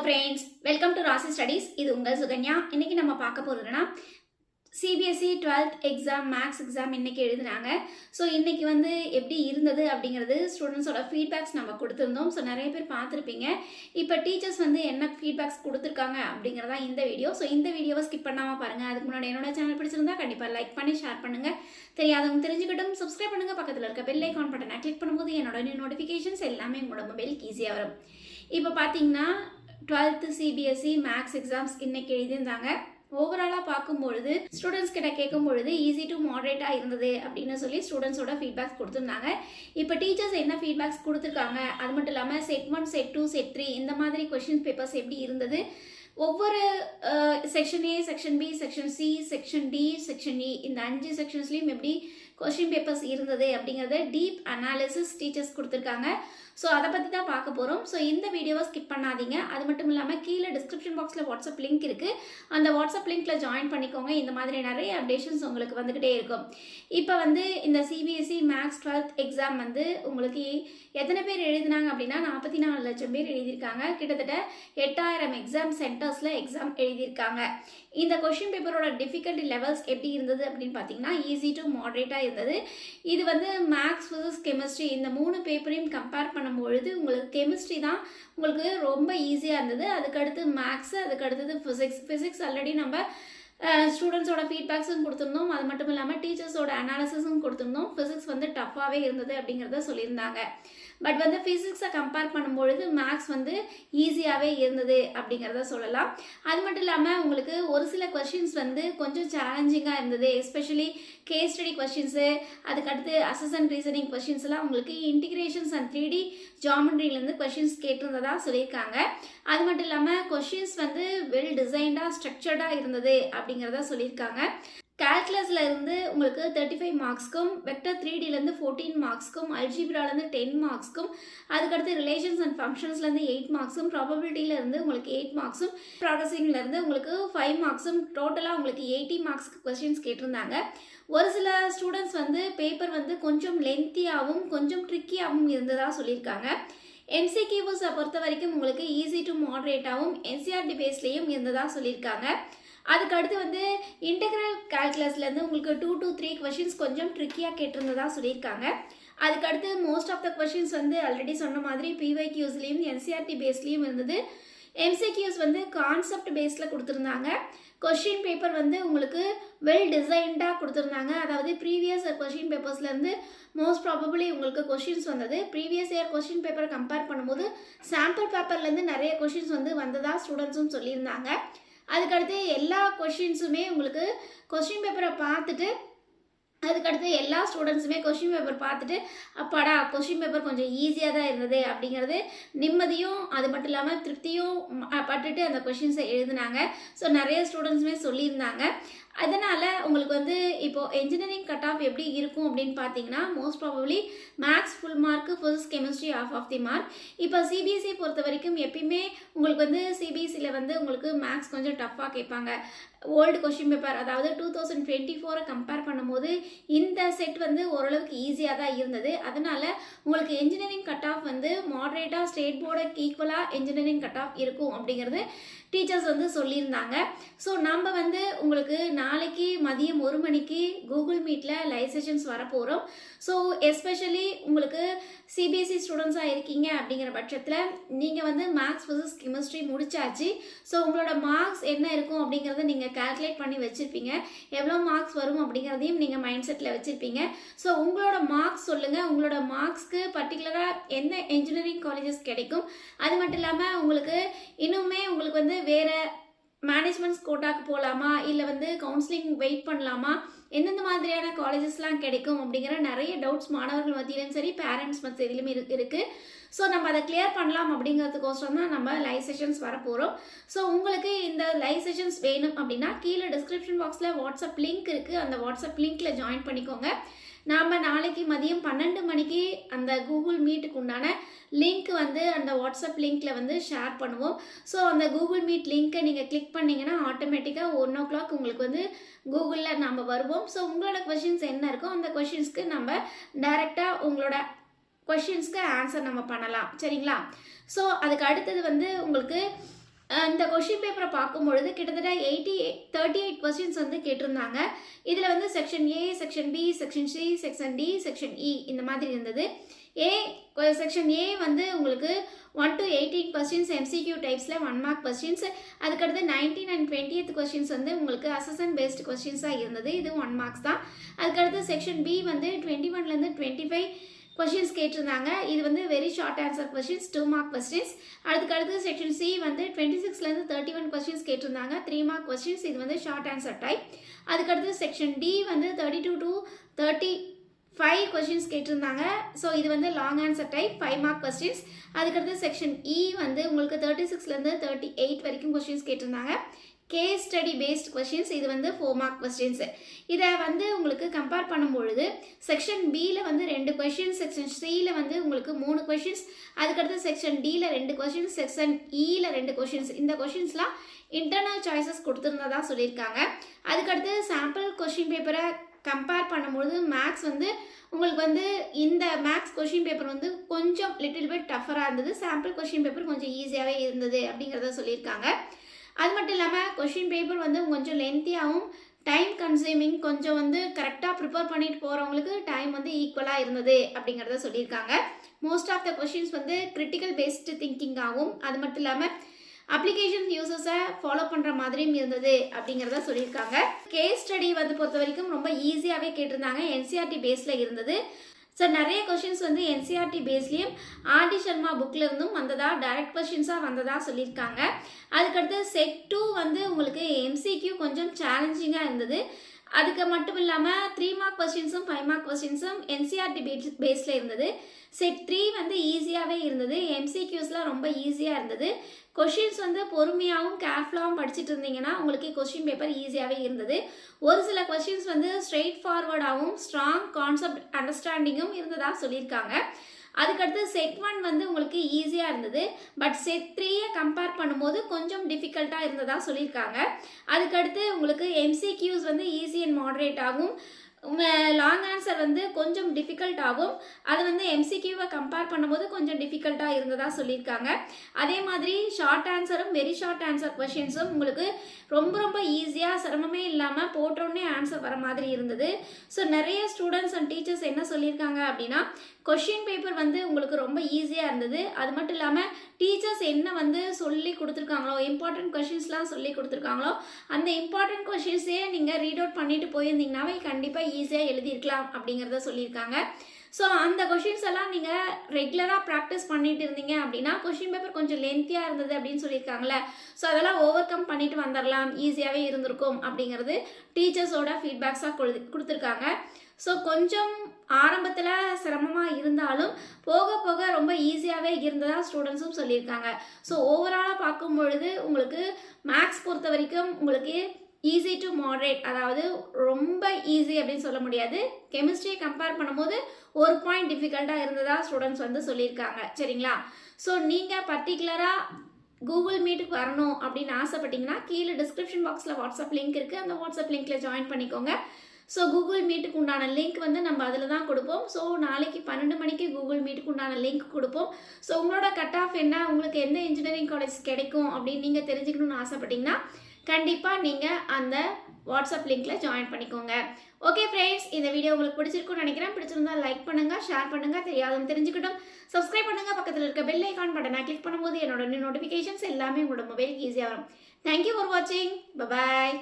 friends, welcome to Rasi Studies. இது உங்கள் சுகன்யா. இன்னைக்கு நம்ம பார்க்க போறதுனா CBSE 12th exam max exam இன்னைக்கு எழுதுறாங்க. சோ இன்னைக்கு வந்து எப்படி இருந்தது அப்படிங்கிறது ஸ்டூடண்ட்ஸோட ஃபீட்பேக்ஸ் நம்ம கொடுத்திருந்தோம். சோ நிறைய பேர் பார்த்திருப்பீங்க. இப்போ டீச்சர்ஸ் வந்து என்ன ஃபீட்பேக்ஸ் கொடுத்திருக்காங்க அப்படிங்கறத இந்த வீடியோ. சோ இந்த வீடியோவை ஸ்கிப் பண்ணாம பாருங்க. அதுக்கு முன்னாடி என்னோட சேனல் பிடிச்சிருந்தா கண்டிப்பா லைக் பண்ணி ஷேர் பண்ணுங்க. தெரியாதவங்க தெரிஞ்சுக்கிட்டும் சப்ஸ்கிரைப் பண்ணுங்க. பக்கத்துல இருக்க பெல் ஐகான் பட்டனை கிளிக் பண்ணும்போது என்னோட நோட்டிஃபிகேஷன்ஸ் எல்லாமே உங்களோட மொபைலுக்கு ஈஸியா வரும். இப்போ பாத்தீங்கன்னா 12th CBSE மேக்ஸ் எக்ஸாம்ஸ் இன்னைக்கு எழுதியிருந்தாங்க. ஓவராலா பார்க்கும்பொழுது ஸ்டூடெண்ட்ஸ் கிட்ட கேட்கும்பொழுது ஈஸி டு மாடரேட்டா இருந்தது அப்படின்னு சொல்லி ஸ்டூடெண்ட்ஸோட ஃபீட்பேக்ஸ் கொடுத்துருந்தாங்க. இப்போ டீச்சர்ஸ் என்ன ஃபீட்பேக்ஸ் கொடுத்துருக்காங்க, அது மட்டும் இல்லாமல் செட் 1 செட் 2 செட் 3 இந்த மாதிரி கொஸ்டின் பேப்பர்ஸ் எப்படி இருந்தது, ஒவ்வொரு section A, section B, section C, section D, section E இந்த 5 செக்ஷன்ஸ்லையும் எப்படி கொஸ்டின் பேப்பர்ஸ் இருந்தது அப்படிங்கிறத டீப் அனாலிசிஸ் டீச்சர்ஸ் கொடுத்துருக்காங்க. ஸோ அதை பற்றி தான் பார்க்க போகிறோம். ஸோ இந்த வீடியோவை ஸ்கிப் பண்ணாதீங்க. அது மட்டும் இல்லாமல் கீழே டிஸ்கிரிப்ஷன் பாக்ஸில் வாட்ஸ்அப் லிங்க் இருக்குது. அந்த வாட்ஸ்அப் லிங்க்கில் ஜாயின் பண்ணிக்கோங்க. இந்த மாதிரி நிறைய அப்டேஷன்ஸ் உங்களுக்கு வந்துக்கிட்டே இருக்கும். இப்போ வந்து இந்த CBSE மேக்ஸ் 12th எக்ஸாம் வந்து உங்களுக்கு எத்தனை பேர் எழுதினாங்க அப்படின்னா 44 லட்சம் பேர் எழுதியிருக்காங்க. கிட்டத்தட்ட 8000 எக்ஸாம் சென்டர்ஸில் எக்ஸாம் எழுதியிருக்காங்க. இந்த கொஷின் பேப்பரோட டிஃபிகல்ட்டி லெவல்ஸ் எப்படி இருந்தது அப்படின்னு பார்த்தீங்கன்னா ஈஸி டு மாடரேட்டாக இருந்தது. இது வந்து மேக்ஸ், ஃபிசிக்ஸ், கெமிஸ்ட்ரி இந்த 3 பேப்பரையும் கம்பேர் பண்ணும்பொழுது உங்களுக்கு கெமிஸ்ட்ரி தான் உங்களுக்கு ரொம்ப ஈஸியாக இருந்தது. அதுக்கடுத்து மேக்ஸ், அதுக்கடுத்தது ஃபிசிக்ஸ் ஆல்ரெடி நம்ம ஸ்டூடெண்ட்ஸோட ஃபீட்பேக்ஸும் கொடுத்துருந்தோம். அது மட்டும் இல்லாமல் டீச்சர்ஸோட அனாலிசிஸும் கொடுத்துருந்தோம். ஃபிசிக்ஸ் வந்து டஃப்பாகவே இருந்தது அப்படிங்கிறத சொல்லியிருந்தாங்க. பட் வந்து ஃபிசிக்ஸை கம்பேர் பண்ணும்பொழுது மேக்ஸ் வந்து ஈஸியாகவே இருந்தது அப்படிங்கிறத சொல்லலாம். அது மட்டும் இல்லாமல் உங்களுக்கு ஒரு சில கொஷின்ஸ் வந்து கொஞ்சம் சேலஞ்சிங்காக இருந்தது. எஸ்பெஷலி கேஸ் ஸ்டடி கொஷின்ஸு, அதுக்கடுத்து அசஸ் ரீசனிங் கொஷின்ஸ்லாம் உங்களுக்கு இன்டிகிரேஷன்ஸ் அண்ட் 3D ஜாமெட்ரியிலேருந்து கொஷின்ஸ் கேட்டிருந்ததா சொல்லியிருக்காங்க. அது மட்டும் இல்லாமல் கொஷின்ஸ் வந்து வெல் டிசைன்டாக ஸ்ட்ரக்சர்டாக இருந்தது அப்படிங்கிறத சொல்லியிருக்காங்க. கால்குலஸில் இருந்து உங்களுக்கு 35 மார்க்ஸ்க்கும், வெக்டர் 3Dலேருந்து 14 மார்க்ஸ்க்கும், அல்ஜிப்ராலேருந்து 10 மார்க்ஸ்க்கும், அதுக்கடுத்து ரிலேஷன்ஸ் அண்ட் ஃபங்க்ஷன்ஸ்லேருந்து 8 மார்க்ஸும், ப்ராபபிலிட்டியிலேருந்து உங்களுக்கு 8 மார்க்ஸும், ப்ராசஸிங்லேருந்து உங்களுக்கு 5 மார்க்ஸும், டோட்டலாக உங்களுக்கு 80 மார்க்ஸ்க்கு கொஸ்டின்ஸ் கேட்டிருந்தாங்க. ஒரு சில ஸ்டூடெண்ட்ஸ் வந்து பேப்பர் வந்து கொஞ்சம் லென்த்தியாகவும் கொஞ்சம் ட்ரிக்கியாகவும் இருந்ததாக சொல்லியிருக்காங்க. MCQஸை பொறுத்த வரைக்கும் உங்களுக்கு ஈஸி டு மாடரேட்டாகவும் NCERT பேஸ்லேயும் இருந்ததாக சொல்லியிருக்காங்க. அதுக்கு அடுத்து வந்து இன்டெக்ரல் கால்குலஸ்லேருந்து உங்களுக்கு 2 to 3 கொஷின்ஸ் கொஞ்சம் ட்ரிக்கியாக கேட்டிருந்ததா சொல்லியிருக்காங்க. அதுக்கடுத்து மோஸ்ட் ஆஃப் த கொஷின்ஸ் வந்து ஆல்ரெடி சொன்ன மாதிரி PYQஸ்லேயும் NCERT பேஸ்லேயும் இருந்தது. MCQs வந்து கான்செப்ட் பேஸில் கொடுத்துருந்தாங்க. கொஷின் பேப்பர் வந்து உங்களுக்கு வெல் டிசைன்டாக கொடுத்துருந்தாங்க. அதாவது ப்ரீவியஸ் இயர் கொஷின் பேப்பர்ஸ்லேருந்து மோஸ்ட் ப்ராபபிளி உங்களுக்கு கொஷின்ஸ் வந்தது. ப்ரீவியஸ் இயர் கொஷின் பேப்பரை கம்பேர் பண்ணும்போது சாம்பிள் பேப்பர்லேருந்து நிறைய கொஷின்ஸ் வந்து வந்ததாக ஸ்டூடெண்ட்ஸும் சொல்லியிருந்தாங்க. அதுக்கடுத்து எல்லா கொஷின்ஸுமே உங்களுக்கு கொஷின் பேப்பரை பார்த்துட்டு அதுக்கடுத்து எல்லா ஸ்டூடெண்ட்ஸுமே கொஷின் பேப்பர் பார்த்துட்டு அப்பாடா கொஷின் பேப்பர் கொஞ்சம் ஈஸியாக தான் இருந்தது அப்படிங்கிறது நிம்மதியும் அது மட்டும் இல்லாமல் திருப்தியும் பட்டுட்டு அந்த கொஷின்ஸை எழுதினாங்க. ஸோ நிறைய ஸ்டூடெண்ட்ஸுமே சொல்லியிருந்தாங்க. அதனால் உங்களுக்கு வந்து இப்போது என்ஜினியரிங் கட் ஆஃப் எப்படி இருக்கும் அப்படின்னு பார்த்தீங்கன்னா most probably max full mark, physics, chemistry half the mark. இப்போ CBSE பொறுத்த வரைக்கும் எப்பயுமே உங்களுக்கு வந்து CBSEயில் வந்து உங்களுக்கு மேக்ஸ் கொஞ்சம் டஃப்பாக கேட்பாங்க. ஓல்டு கொஷின் பேப்பர் அதாவது 2024 கம்பேர் பண்ணும்போது இந்த செட் வந்து ஓரளவுக்கு ஈஸியாக தான் இருந்தது. அதனால் உங்களுக்கு என்ஜினியரிங் கட் ஆஃப் வந்து மாடரேட்டாக ஸ்டேட் போர்டுக்கு ஈக்குவலாக என்ஜினியரிங் கட் ஆஃப் இருக்கும் அப்படிங்கிறது டீச்சர்ஸ் வந்து சொல்லியிருந்தாங்க. ஸோ நம்ம வந்து உங்களுக்கு நாளைக்கு மதியம் 1 மணிக்கு கூகுள் மீட்டில் லைவ் செஷன்ஸ் வரப்போகிறோம். ஸோ எஸ்பெஷலி உங்களுக்கு CBSE ஸ்டூடெண்ட்ஸாக இருக்கீங்க அப்படிங்கிற பட்சத்தில் நீங்கள் வந்து மேக்ஸ், ஃபிசிக்ஸ், கெமிஸ்ட்ரி முடிச்சாச்சு. ஸோ உங்களோட மார்க்ஸ் என்ன இருக்கும் அப்படிங்கிறத நீங்கள் கால்குலேட் பண்ணி வச்சுருப்பீங்க. எவ்வளோ மார்க்ஸ் வரும் அப்படிங்கிறதையும் நீங்கள் மைண்ட் செட்டில் வச்சுருப்பீங்க. ஸோ உங்களோட மார்க்ஸ் சொல்லுங்கள். உங்களோட மார்க்ஸ்க்கு பர்டிகுலராக எந்த என்ஜினியரிங் காலேஜஸ் கிடைக்கும், அது மட்டும் இல்லாமல் உங்களுக்கு இன்னுமே உங்களுக்கு வந்து வேறு மேனேஜ்மெண்ட்ஸ் கோட்டாக்கு போகலாமா, இல்லை வந்து கவுன்சிலிங் வெயிட் பண்ணலாமா, எந்தெந்த மாதிரியான காலேஜஸ்லாம் கிடைக்கும் அப்படிங்கிற நிறைய டவுட்ஸ் மாணவர்கள் மத்தியிலும் சரி பேரண்ட்ஸ் மத்தியிலும் இருக்குது. ஸோ நம்ம அதை கிளியர் பண்ணலாம் அப்படிங்கிறதுக்கோசரம் தான் நம்ம லைவ் செஷன்ஸ் வரப்போகிறோம். ஸோ உங்களுக்கு இந்த லைவ் செஷன்ஸ் வேணும் அப்படின்னா கீழே டிஸ்கிரிப்ஷன் பாக்ஸில் வாட்ஸ்அப் லிங்க் இருக்குது. அந்த வாட்ஸ்அப் லிங்க்கில் ஜாயின் பண்ணிக்கோங்க. நாம் நாளைக்கு மதியம் 12 மணிக்கு அந்த கூகுள் மீட்டுக்கு உண்டான லிங்க் வந்து அந்த வாட்ஸ்அப் லிங்க்கில் வந்து ஷேர் பண்ணுவோம். ஸோ அந்த கூகுள் மீட் லிங்க்கை நீங்கள் கிளிக் பண்ணிங்கன்னா ஆட்டோமேட்டிக்காக 1 o'clock உங்களுக்கு வந்து கூகுளில் நம்ம வருவோம். ஸோ உங்களோட கொஷின்ஸ் என்ன இருக்கோ அந்த கொஷின்ஸ்க்கு நம்ம டைரெக்டாக உங்களோட கொஷின்ஸ்க்கு ஆன்சர் நம்ம பண்ணலாம். சரிங்களா? ஸோ அதுக்கு அடுத்தது வந்து உங்களுக்கு இந்த கொஷின் பேப்பரை பார்க்கும்பொழுது கிட்டத்தட்ட 38 கொஸ்டின்ஸ் வந்து கேட்டிருந்தாங்க. இதில் வந்து section A, section B, section C, section D, section E இந்த மாதிரி இருந்தது. செக்ஷன் ஏ வந்து உங்களுக்கு 1 to 18 கொஸ்டின்ஸ் எம்சிக்யூ டைப்ஸில் 1 மார்க் கொஸ்டின்ஸ். அதுக்கடுத்து 19 and 20th கொஸ்டின்ஸ் வந்து உங்களுக்கு அசஸ்மெண்ட் பேஸ்டு கொஸ்டின்ஸாக இருந்தது. இது 1 மார்க்ஸ் தான். அதுக்கடுத்து செக்ஷன் பி வந்து 21லேருந்து 25 கொஸ்டின்ஸ் கேட்டிருந்தாங்க. இது வந்து very short answer questions, 2 mark questions. அதுக்கடுத்து செக்ஷன் சி வந்து 26லேருந்து 31 கொஸ்டின்ஸ் கேட்டிருந்தாங்க, 3 மார்க் கொஸ்டின்ஸ். இது வந்து ஷார்ட் ஆன்சர் டைப். அதுக்கடுத்து செக்ஷன் டி வந்து 32 to 35 கொஸ்டின்ஸ் கேட்டிருந்தாங்க. ஸோ இது வந்து long answer type, 5 mark questions. அதுக்கடுத்து செக்ஷன் இ வந்து உங்களுக்கு 36லேருந்து 38 வரைக்கும் கொஸ்டின்ஸ் கேட்டிருந்தாங்க. கேஸ் ஸ்டடி பேஸ்ட் கொஸ்டின்ஸ், இது வந்து 4 மார்க் கொஸ்டின்ஸ். இதை வந்து உங்களுக்கு கம்பேர் பண்ணும்பொழுது செக்ஷன் பியில் வந்து 2 கொஸ்டின்ஸ், செக்ஷன் சியில் வந்து உங்களுக்கு 3 கொஸ்டின்ஸ், அதுக்கடுத்து செக்ஷன் டியில் 2 கொஸ்டின்ஸ், செக்ஷன் இயில் 2 கொஸ்டின்ஸ். இந்த கொஸ்டின்ஸ்லாம் இன்டர்னல் சாய்ஸஸ் கொடுத்துருந்ததா சொல்லியிருக்காங்க. அதுக்கடுத்து சாம்பிள் கொஸ்டின் பேப்பரை கம்பேர் பண்ணும்பொழுது மேக்ஸ் வந்து உங்களுக்கு வந்து இந்த மேக்ஸ் கொஸ்டின் பேப்பர் வந்து கொஞ்சம் லிட்டில் பிட் டஃபராக இருந்தது. சாம்பிள் கொஸ்டின் பேப்பர் கொஞ்சம் ஈஸியாகவே இருந்தது அப்படிங்கிறத சொல்லியிருக்காங்க. அது மட்டும் இல்லாமல் கொஷின் பேப்பர் வந்து கொஞ்சம் லென்த்தியாகவும் டைம் கன்சியூமிங், கொஞ்சம் வந்து கரெக்டாக ப்ரிப்பேர் பண்ணிட்டு போகிறவங்களுக்கு டைம் வந்து ஈக்குவலாக இருந்தது அப்படிங்கிறத சொல்லியிருக்காங்க. மோஸ்ட் ஆஃப் த கொஷின்ஸ் வந்து கிரிட்டிக்கல் பேஸ்டு திங்கிங்காகவும் அது மட்டும் இல்லாமல் அப்ளிகேஷன் யூசஸை ஃபாலோ பண்ணுற மாதிரியும் இருந்தது அப்படிங்கிறத சொல்லியிருக்காங்க. கேஸ் ஸ்டடி வந்து பொறுத்த வரைக்கும் ரொம்ப ஈஸியாகவே கேட்டிருந்தாங்க, என்சிஆர்டி பேஸில் இருந்தது. ஸோ நிறைய கொஷின்ஸ் வந்து என்சிஆர்டி பேஸ்லேயும் ஆர்டி சர்மா புக்கில் இருந்தும் வந்ததா, டைரக்ட் கொஷின்ஸாக வந்ததா சொல்லியிருக்காங்க. அதுக்கடுத்து செட் 2 வந்து உங்களுக்கு எம்சிக்யூ கொஞ்சம் சேலஞ்சிங்காக இருந்தது. அதுக்கு மட்டும் இல்லாமல் 3 மார்க் கொஸ்டின்ஸும் 5 மார்க் கொஸ்டின்ஸும் என்சிஆர்டி பேஸில் இருந்தது. செட் 3 வந்து ஈஸியாகவே இருந்தது, எம்சிக்யூஸ்லாம் ரொம்ப ஈஸியாக இருந்தது. கொஷின்ஸ் வந்து பொறுமையாகவும் கேர்ஃபுல்லாகவும் படிச்சுட்டு இருந்தீங்கன்னா உங்களுக்கு கொஸ்டின் பேப்பர் ஈஸியாகவே இருந்தது. ஒரு சில கொஸ்டின்ஸ் வந்து ஸ்ட்ரெயிட் ஃபார்வர்டாகவும் ஸ்ட்ராங் கான்செப்ட் அண்டர்ஸ்டாண்டிங்கும் இருந்ததா சொல்லியிருக்காங்க. அதுக்கடுத்து செட் 1 வந்து உங்களுக்கு ஈஸியாக இருந்தது, பட் செட் 3யை கம்பேர் பண்ணும்போது கொஞ்சம் டிஃபிகல்ட்டாக இருந்ததா சொல்லியிருக்காங்க. அதுக்கடுத்து உங்களுக்கு எம்சிக்யூஸ் வந்து ஈஸி அண்ட் மாடரேட் ஆகும், லாங் ஆன்சர் வந்து கொஞ்சம் டிஃபிகல்ட் ஆகும். அது வந்து எம்சிக்யூவை கம்பேர் பண்ணும்போது கொஞ்சம் டிஃபிகல்ட்டாக இருந்ததா சொல்லியிருக்காங்க. அதே மாதிரி ஷார்ட் ஆன்சரும் வெரி ஷார்ட் ஆன்சர் கொஷின்ஸும் உங்களுக்கு ரொம்ப ரொம்ப ஈஸியாக சிரமமே இல்லாமல் போட்டோன்னே ஆன்சர் வர மாதிரி இருந்தது. ஸோ நிறைய ஸ்டூடெண்ட்ஸ் அண்ட் டீச்சர்ஸ் என்ன சொல்லியிருக்காங்க அப்படின்னா கொஷின் பேப்பர் வந்து உங்களுக்கு ரொம்ப ஈஸியாக இருந்தது. அது மட்டும் இல்லாமல் டீச்சர்ஸ் என்ன வந்து சொல்லி கொடுத்துருக்காங்களோ, இம்பார்ட்டன்ட் கொஷின்ஸ்லாம் சொல்லி கொடுத்துருக்காங்களோ அந்த இம்பார்ட்டன்ட் கொஷின்ஸே நீங்கள் ரீட் அவுட் பண்ணிட்டு போயிருந்தீங்கன்னாவே கண்டிப்பாக ஈஸியாக எழுதியிருக்கலாம் அப்படிங்கிறத சொல்லியிருக்காங்க. ஸோ அந்த கொஷின்ஸ் எல்லாம் நீங்கள் ரெகுலராக ப்ராக்டிஸ் பண்ணிட்டு இருந்தீங்க அப்படின்னா கொஷின் பேப்பர் கொஞ்சம் லென்த்தியாக இருந்தது அப்படின்னு சொல்லியிருக்காங்களே, ஸோ அதெல்லாம் ஓவர் கம் பண்ணிட்டு வந்துடலாம், ஈஸியாகவே இருந்திருக்கும் அப்படிங்கிறது டீச்சர்ஸோட ஃபீட்பேக்ஸாக கொடுத்துருக்காங்க. ஸோ கொஞ்சம் ஆரம்பத்தில் சிரமமாக இருந்தாலும் போக போக ரொம்ப ஈஸியாகவே இருந்ததா ஸ்டூடெண்ட்ஸும் சொல்லியிருக்காங்க. ஸோ ஓவராலாக பார்க்கும் பொழுது உங்களுக்கு மேக்ஸ் பொறுத்த வரைக்கும் உங்களுக்கு ஈஸி டு மாடரேட், அதாவது ரொம்ப ஈஸி அப்படின்னு சொல்ல முடியாது. கெமிஸ்ட்ரியை கம்பேர் பண்ணும்போது ஒரு பாயிண்ட் டிஃபிகல்ட்டாக இருந்ததா ஸ்டூடெண்ட்ஸ் வந்து சொல்லியிருக்காங்க. சரிங்களா? ஸோ நீங்கள் பர்டிகுலராக கூகுள் மீட்டுக்கு வரணும் அப்படின்னு ஆசைப்பட்டீங்கன்னா கீழே டிஸ்கிரிப்ஷன் பாக்ஸில் வாட்ஸ்அப் லிங்க் இருக்குது, அந்த வாட்ஸ்அப் லிங்க்கில் ஜாயின் பண்ணிக்கோங்க. ஸோ கூகுள் மீட்டுக்கு உண்டான லிங்க் வந்து நம்ம அதில் தான் கொடுப்போம். ஸோ நாளைக்கு 12 மணிக்கு கூகுள் மீட்டுக்கு உண்டான லிங்க் கொடுப்போம். ஸோ உங்களோட கட் ஆஃப் என்ன, உங்களுக்கு எந்த இன்ஜினியரிங் காலேஜ் கிடைக்கும் அப்படின்னு நீங்கள் தெரிஞ்சுக்கணும்னு ஆசைப்பட்டீங்கன்னா கண்டிப்பாக நீங்கள் அந்த வாட்ஸ்அப் லிங்க்கில் ஜாயின் பண்ணிக்கோங்க. ஓகே ஃப்ரெண்ட்ஸ், இந்த வீடியோ உங்களுக்கு பிடிச்சிருக்குன்னு நினைக்கிறேன். பிடிச்சிருந்தா லைக் பண்ணுங்கள், ஷேர் பண்ணுங்கள், தெரியாதவங்க தெரிஞ்சுக்கிட்டும் சப்ஸ்கிரைப் பண்ணுங்கள். பக்கத்தில் இருக்க பெல் ஐக்கான் பட்டனை கிளிக் பண்ணும்போது என்னோட நோட்டிஃபிகேஷன்ஸ் எல்லாமே உங்களோட மொபைலுக்கு ஈஸியாக வரும். தேங்க்யூ ஃபார் வாட்சிங். பாய்.